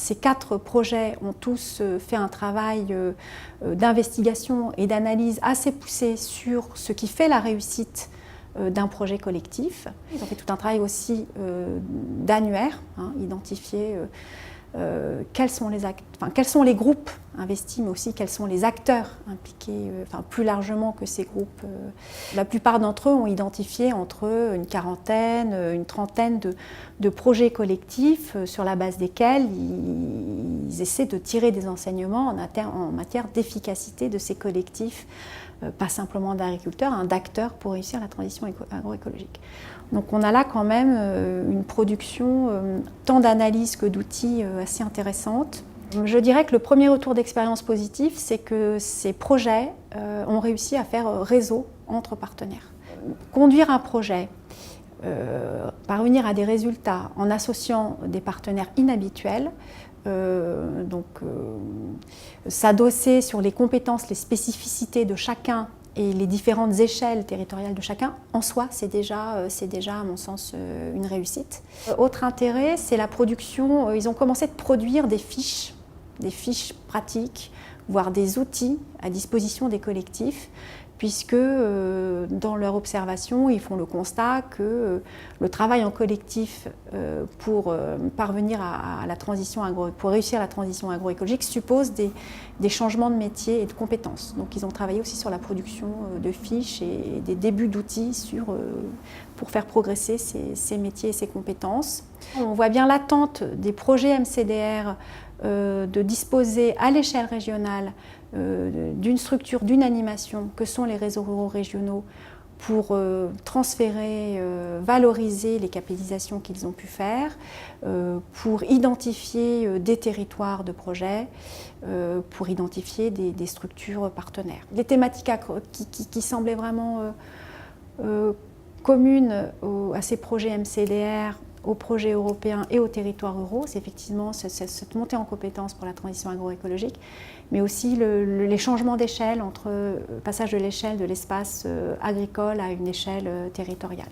Ces 4 projets ont tous fait un travail d'investigation et d'analyse assez poussé sur ce qui fait la réussite d'un projet collectif. Ils ont fait tout un travail aussi d'annuaire, identifier quels sont les groupes investis, mais aussi quels sont les acteurs impliqués, plus largement que ces groupes. La plupart d'entre eux ont identifié entre une quarantaine, une trentaine de projets collectifs sur la base desquels ils essaient de tirer des enseignements en matière d'efficacité de ces collectifs, pas simplement d'agriculteurs, d'acteurs pour réussir la transition agroécologique. Donc on a là quand même une production tant d'analyses que d'outils assez intéressante. Je dirais que le premier retour d'expérience positif, c'est que ces projets ont réussi à faire réseau entre partenaires. Conduire un projet, parvenir à des résultats en associant des partenaires inhabituels, s'adosser sur les compétences, les spécificités de chacun et les différentes échelles territoriales de chacun, en soi, c'est déjà, à mon sens, une réussite. Autre intérêt, c'est la production. Ils ont commencé de produire des fiches pratiques, voire des outils à disposition des collectifs, puisque dans leur observation, ils font le constat que le travail en collectif pour parvenir à la transition pour réussir la transition agroécologique suppose des changements de métier et de compétences. Donc ils ont travaillé aussi sur la production de fiches et des débuts d'outils pour faire progresser ces métiers et ces compétences. On voit bien l'attente des projets MCDR de disposer à l'échelle régionale d'une structure, d'une animation que sont les réseaux ruraux régionaux pour transférer, valoriser les capitalisations qu'ils ont pu faire, pour identifier des territoires de projets, pour identifier des structures partenaires. Les thématiques qui semblaient vraiment communes à ces projets MCDR, aux projets européens et aux territoires ruraux, c'est effectivement cette montée en compétences pour la transition agroécologique, mais aussi les changements d'échelle entre le passage de l'échelle de l'espace agricole à une échelle territoriale.